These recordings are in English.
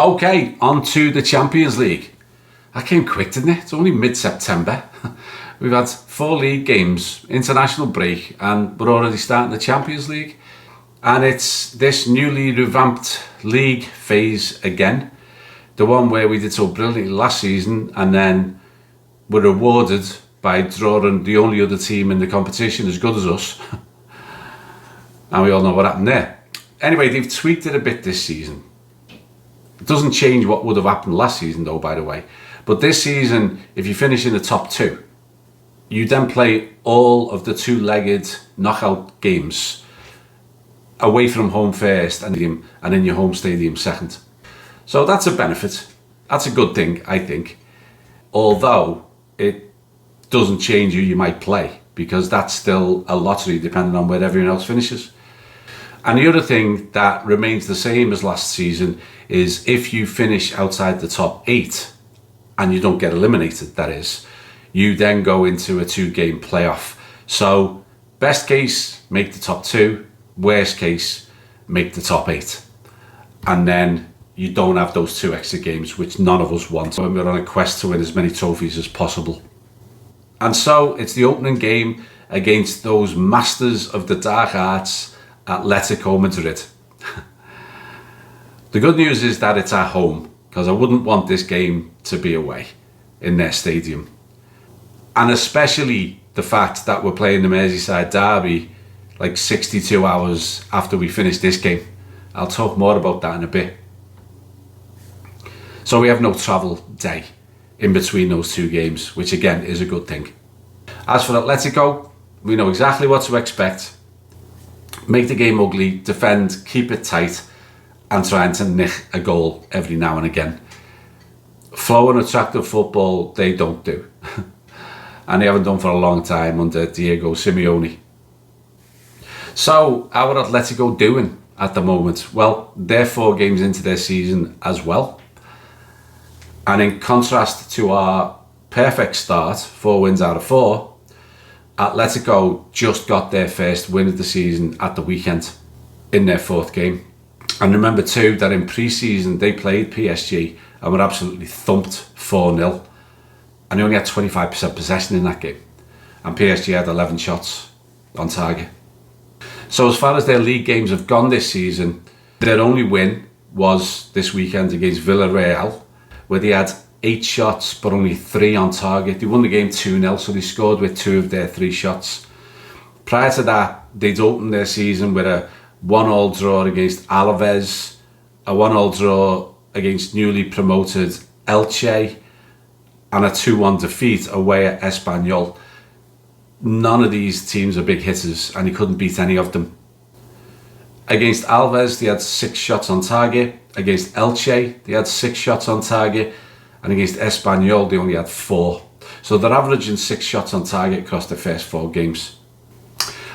Okay, on to the Champions League. That came quick, didn't it? It's only mid-September. We've had 4 league games, international break, and we're already starting the Champions League. And it's this newly revamped league phase again. The one where we did so brilliantly last season and then were rewarded by drawing the only other team in the competition as good as us. And we all know what happened there. Anyway, they've tweaked it a bit this season. It doesn't change what would have happened last season though, by the way. But this season, if you finish in the top 2, you then play all of the 2-legged knockout games away from home first and in your home stadium second. So that's a benefit. That's a good thing, I think. Although it doesn't change who you might play, because that's still a lottery depending on where everyone else finishes. And the other thing that remains the same as last season is if you finish outside the top 8 and you don't get eliminated, that is, you then go into a 2-game playoff. So best case, make the top 2. Worst case, make the top 8. And then you don't have those 2 extra games, which none of us want when we're on a quest to win as many trophies as possible. And so it's the opening game against those masters of the dark arts, Atletico Madrid. The good news is that it's at home, because I wouldn't want this game to be away in their stadium. And especially the fact that we're playing the Merseyside derby like 62 hours after we finish this game. I'll talk more about that in a bit. So we have no travel day in between those 2 games, which again is a good thing. As for Atletico, we know exactly what to expect. Make the game ugly, defend, keep it tight, and trying to nick a goal every now and again. Flow and attractive football, they don't do. And they haven't done for a long time under Diego Simeone. So, how are Atletico doing at the moment? Well, they're 4 games into their season as well. And in contrast to our perfect start, 4 wins out of 4, Atletico just got their first win of the season at the weekend in their 4th game. And remember too that in pre-season they played PSG and were absolutely thumped 4-0. And they only had 25% possession in that game. And PSG had 11 shots on target. So as far as their league games have gone this season, their only win was this weekend against Villarreal, where they had 8 shots but only 3 on target. They won the game 2-0, so they scored with 2 of their 3 shots. Prior to that, they'd opened their season with a 1-1 draw against Alaves, a 1-1 draw against newly promoted Elche, and a 2-1 defeat away at Espanyol. None of these teams are big hitters, and he couldn't beat any of them. Against Alaves, they had 6 shots on target. Against Elche, they had 6 shots on target. And against Espanyol, they only had 4. So they're averaging 6 shots on target across the first 4 games.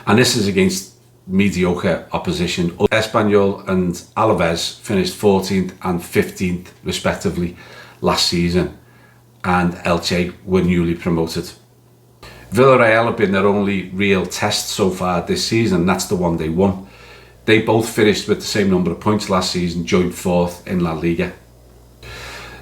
And this is against mediocre opposition. Espanyol and Alaves finished 14th and 15th respectively last season. And Elche were newly promoted. Villarreal have been their only real test so far this season. That's the one they won. They both finished with the same number of points last season, joint 4th in La Liga.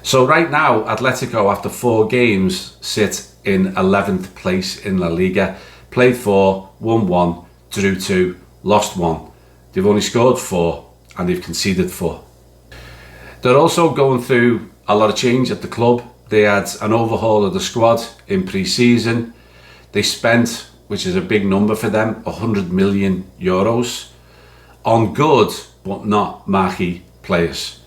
So right now, Atletico, after 4 games, sit in 11th place in La Liga. Played 4, won 1, drew 2, lost 1. They've only scored 4 and they've conceded 4. They're also going through a lot of change at the club. They had an overhaul of the squad in pre-season. They spent, which is a big number for them, 100 million euros on good but not marquee players.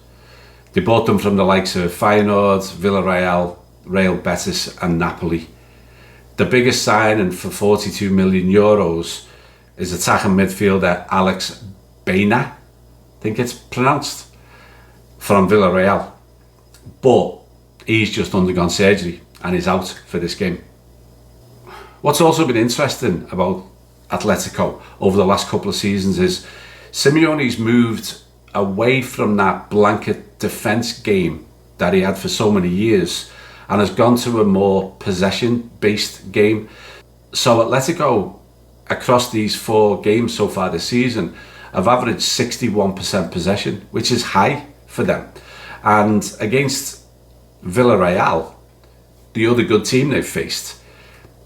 They bought them from the likes of Feyenoord, Villarreal, Real Betis and Napoli. The biggest signing for 42 million euros is attacking midfielder Alex Baena, I think it's pronounced, from Villarreal. But he's just undergone surgery and is out for this game. What's also been interesting about Atletico over the last couple of seasons is Simeone's moved away from that blanket defence game that he had for so many years and has gone to a more possession-based game. So Atletico, across these 4 games so far this season, have averaged 61% possession, which is high for them. And against Villarreal, the other good team they've faced,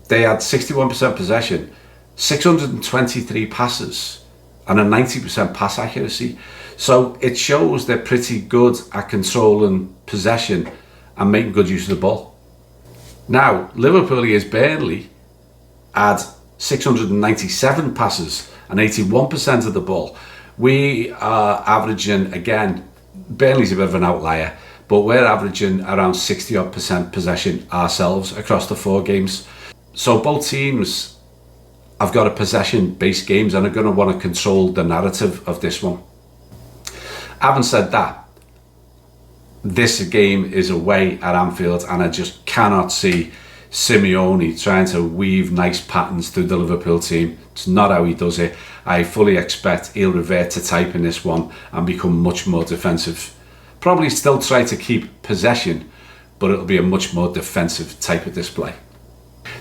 they had 61% possession, 623 passes, and a 90% pass accuracy. So it shows they're pretty good at controlling possession and making good use of the ball. Now, Liverpool against Burnley had 697 passes and 81% of the ball. We are averaging, again, Burnley's a bit of an outlier, but we're averaging around 60% possession ourselves across the 4 games. So both teams have got a possession-based games and are going to want to control the narrative of this one. Having said that, this game is away at Anfield, and I just cannot see Simeone trying to weave nice patterns through the Liverpool team. It's not how he does it. I fully expect he'll revert to type in this one and become much more defensive. Probably still try to keep possession, but it'll be a much more defensive type of display.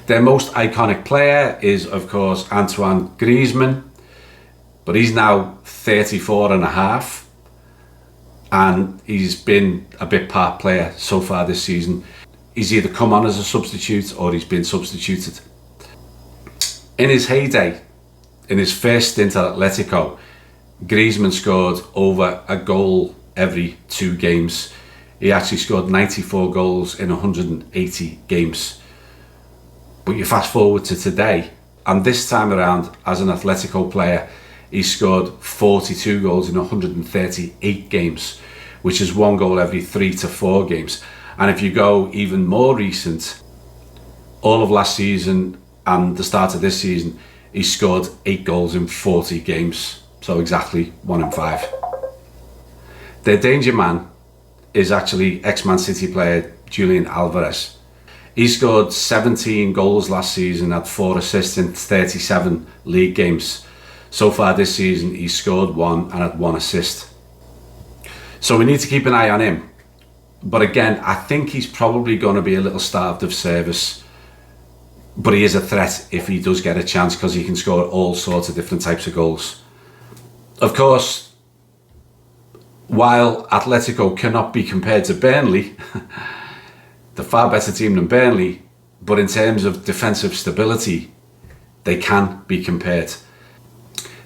Their most iconic player is, of course, Antoine Griezmann, but he's now 34 and a half, and he's been a bit part player so far this season. He's either come on as a substitute or he's been substituted. In his heyday, in his first stint at Atletico, Griezmann scored over a goal every 2 games. He actually scored 94 goals in 180 games. But you fast forward to today, and this time around as an Atletico player, he scored 42 goals in 138 games, which is 1 goal every 3 to 4 games. And if you go even more recent, all of last season and the start of this season, he scored 8 goals in 40 games. So exactly 1 in 5. Their danger man is actually ex-Man City player Julian Alvarez. He scored 17 goals last season, had 4 assists in 37 league games. So far this season, he's scored 1 and had 1 assist. So we need to keep an eye on him. But again, I think he's probably going to be a little starved of service. But he is a threat if he does get a chance, because he can score all sorts of different types of goals. Of course, while Atletico cannot be compared to Burnley, the far better team than Burnley, but in terms of defensive stability, they can be compared.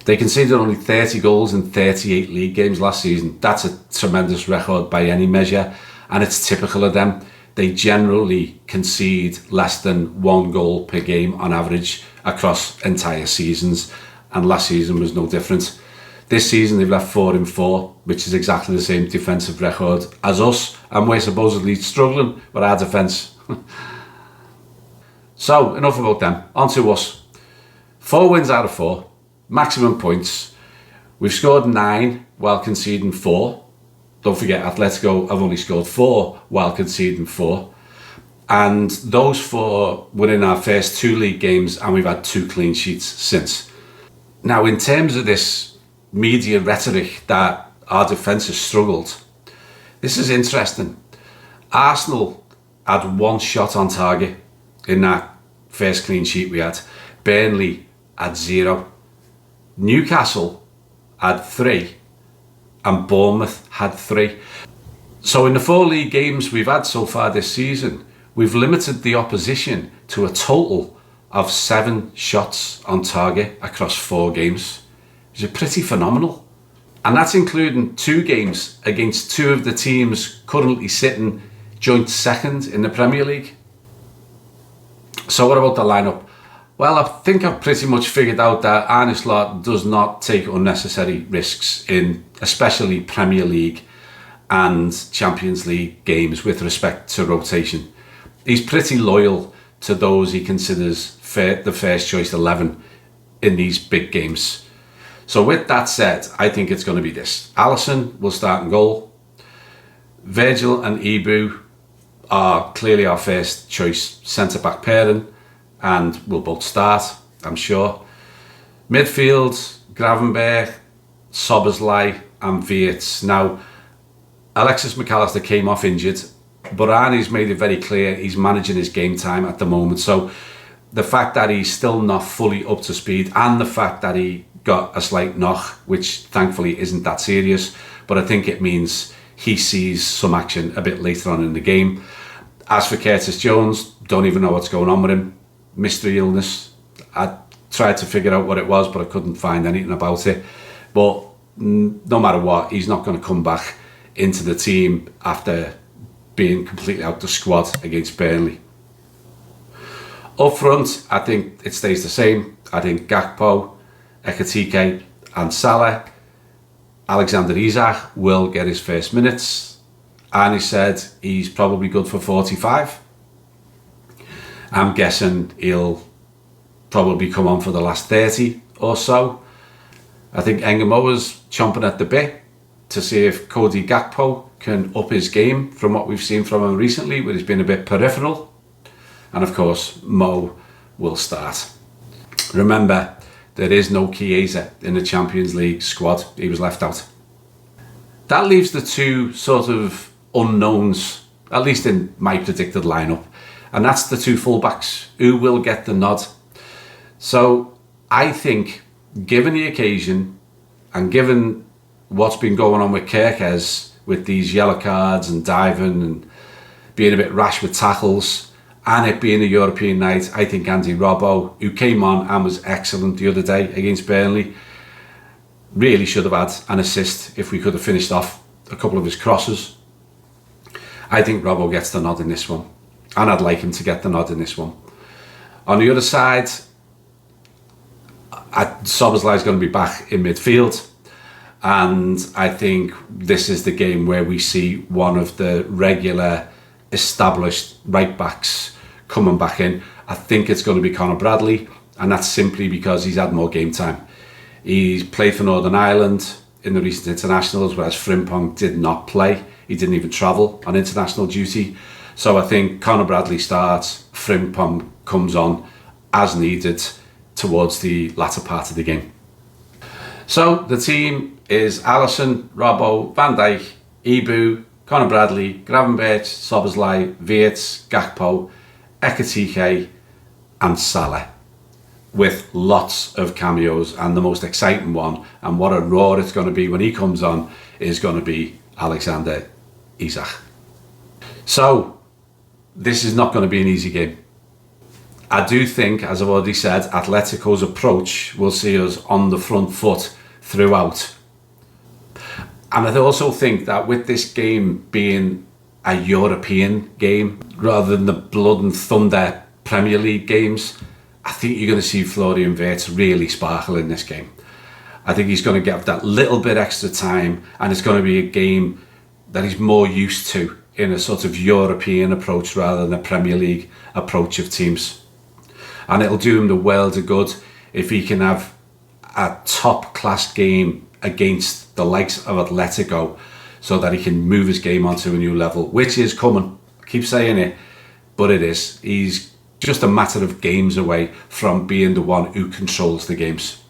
They conceded only 30 goals in 38 league games last season. That's a tremendous record by any measure, and it's typical of them. They generally concede less than 1 goal per game on average across entire seasons, and last season was no different. This season they've left 4 in 4, which is exactly the same defensive record as us, and we're supposedly struggling with our defence. So enough about them, on to us. 4 wins out of 4, maximum points. We've scored 9 while conceding 4. Don't forget, Atletico have only scored 4 while conceding 4. And those 4 were in our first 2 league games, and we've had 2 clean sheets since. Now, in terms of this media rhetoric that our defence has struggled, this is interesting. Arsenal had 1 shot on target in that first clean sheet we had. Burnley had 0. Newcastle had 3. And Bournemouth had 3. So in the 4 league games we've had so far this season, we've limited the opposition to a total of 7 shots on target across 4 games. Which is pretty phenomenal. And that's including 2 games against 2 of the teams currently sitting joint second in the Premier League. So what about the lineup? Well, I think I've pretty much figured out that Arne Slot does not take unnecessary risks in especially Premier League and Champions League games with respect to rotation. He's pretty loyal to those he considers the first choice 11 in these big games. So with that said, I think it's going to be this. Alisson will start in goal. Virgil and Ibu are clearly our first choice centre-back pairing, and will both start, I'm sure. Midfield, Gravenberch, Szoboszlai and Wirtz. Now, Alexis McAllister came off injured, but Arne's made it very clear he's managing his game time at the moment. So the fact that he's still not fully up to speed, and the fact that he got a slight knock, which thankfully isn't that serious, but I think it means he sees some action a bit later on in the game. As for Curtis Jones, don't even know what's going on with him. Mystery illness. I tried to figure out what it was, but I couldn't find anything about it. But no matter what, he's not going to come back into the team after being completely out the squad against Burnley. Up front, I think it stays the same. I think Gakpo, Ekitike and Salah. Alexander Isak will get his first minutes, and he said he's probably good for 45. I'm guessing he'll probably come on for the last 30 or so. I think YNWA's chomping at the bit to see if Cody Gakpo can up his game from what we've seen from him recently, where he's been a bit peripheral. And of course, Mo will start. Remember, there is no Chiesa in the Champions League squad. He was left out. That leaves the two sort of unknowns, at least in my predicted lineup, and that's the two fullbacks who will get the nod. So I think, given the occasion and given what's been going on with Kerkez with these yellow cards and diving and being a bit rash with tackles, and it being a European night, I think Andy Robbo, who came on and was excellent the other day against Burnley, really should have had an assist if we could have finished off a couple of his crosses. I think Robbo gets the nod in this one, and I'd like him to get the nod in this one. On the other side, Szoboszlai is going to be back in midfield, and I think this is the game where we see one of the regular established right backs coming back in. I think it's going to be Conor Bradley, and that's simply because he's had more game time. He's played for Northern Ireland in the recent internationals, whereas Frimpong did not play. He didn't even travel on international duty. So I think Conor Bradley starts, Frimpong comes on as needed towards the latter part of the game. So the team is Alisson, Robbo, Van Dijk, Ibu, Conor Bradley, Gravenberch, Szoboszlai, Wirtz, Gakpo, Ekitike and Salah, with lots of cameos, and the most exciting one, and what a roar it's going to be when he comes on, is going to be Alexander Isak. So this is not going to be an easy game. I do think, as I've already said, Atletico's approach will see us on the front foot throughout. And I also think that with this game being a European game rather than the blood and thunder Premier League games, I think you're going to see Florian Wirtz really sparkle in this game. I think he's going to get that little bit extra time, and it's going to be a game that he's more used to in a sort of European approach rather than a Premier League approach of teams. And it'll do him the world of good if he can have a top class game against the likes of Atletico, so that he can move his game onto a new level, which is coming. I keep saying it, but it is. He's just a matter of games away from being the one who controls the games,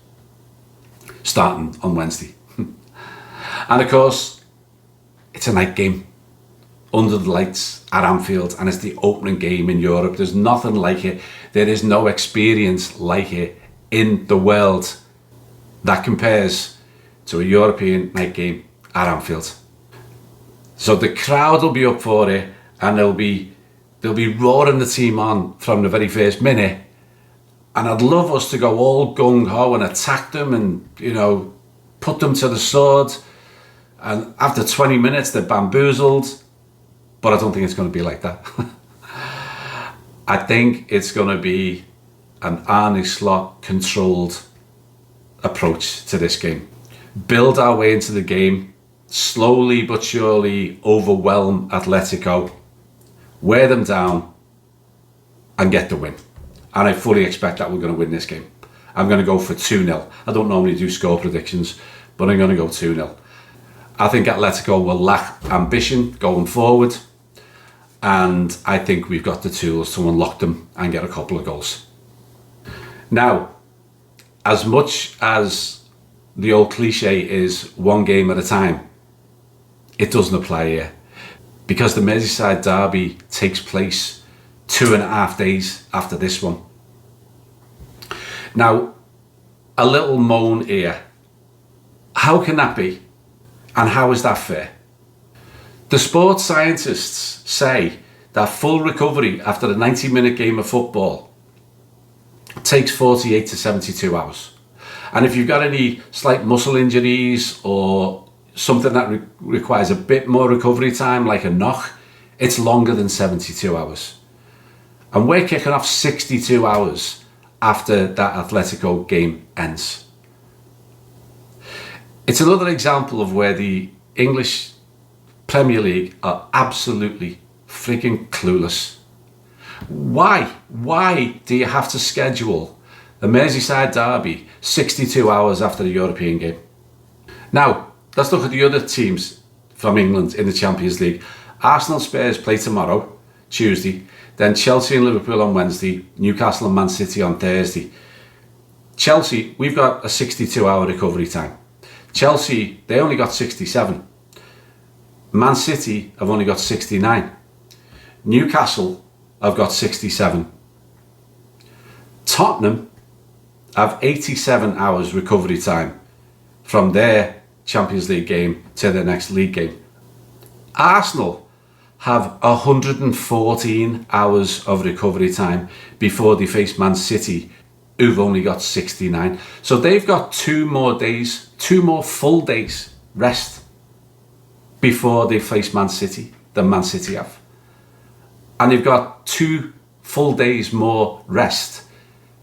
starting on Wednesday. And of course, it's a night game under the lights at Anfield, and it's the opening game in Europe. There's nothing like it. There is no experience like it in the world that compares to a European night game at Anfield. So the crowd will be up for it, and they'll be roaring the team on from the very first minute. And I'd love us to go all gung-ho and attack them and, put them to the sword. And after 20 minutes, they're bamboozled. But I don't think it's going to be like that. I think it's going to be an Arne Slot controlled approach to this game. Build our way into the game, slowly but surely overwhelm Atletico, wear them down and get the win. And I fully expect that we're going to win this game. I'm going to go for 2-0. I don't normally do score predictions, but I'm going to go 2-0. I think Atletico will lack ambition going forward, and I think we've got the tools to unlock them and get a couple of goals. Now, as much as the old cliche is one game at a time, it doesn't apply here, because the Merseyside derby takes place 2.5 days after this one. Now, a little moan here. How can that be? And how is that fair? The sports scientists say that full recovery after a 90-minute game of football takes 48 to 72 hours. And if you've got any slight muscle injuries or something that requires a bit more recovery time, like a knock, it's longer than 72 hours. And we're kicking off 62 hours after that Atletico game ends. It's another example of where the English Premier League are absolutely freaking clueless. Why do you have to schedule the Merseyside derby 62 hours after the European game? Now, let's look at the other teams from England in the Champions League. Arsenal Spurs play tomorrow, Tuesday, then Chelsea and Liverpool on Wednesday, Newcastle and Man City on Thursday. Chelsea, we've got a 62-hour recovery time. Chelsea, they only got 67. Man City have only got 69. Newcastle have got 67. Tottenham have 87 hours recovery time from their Champions League game to their next league game. Arsenal have 114 hours of recovery time before they face Man City, who've only got 69. So they've got 2 more full days rest before they face Man City than Man City have. And they've got 2 full days more rest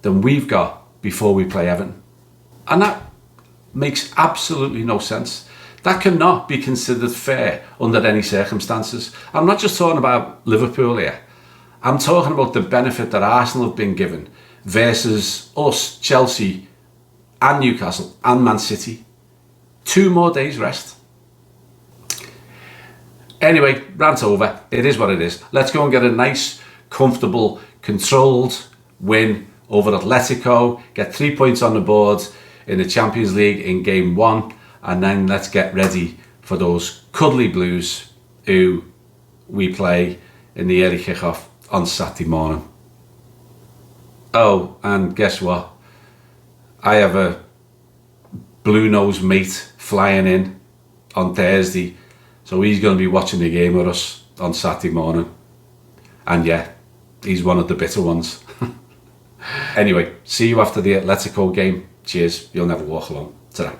than we've got before we play Everton. And that makes absolutely no sense. That cannot be considered fair under any circumstances. I'm not just talking about Liverpool here. I'm talking about the benefit that Arsenal have been given versus us, Chelsea and Newcastle and Man City. 2 more days rest. Anyway, rant over. It is what it is. Let's go and get a nice, comfortable, controlled win over Atletico. Get 3 points on the board in the Champions League in game 1. And then let's get ready for those cuddly Blues who we play in the early kickoff on Saturday morning. Oh, and guess what? I have a blue-nosed mate flying in on Thursday. So he's going to be watching the game with us on Saturday morning. And yeah, he's one of the bitter ones. Anyway, see you after the Atletico game. Cheers. You'll never walk alone. Ta-ra.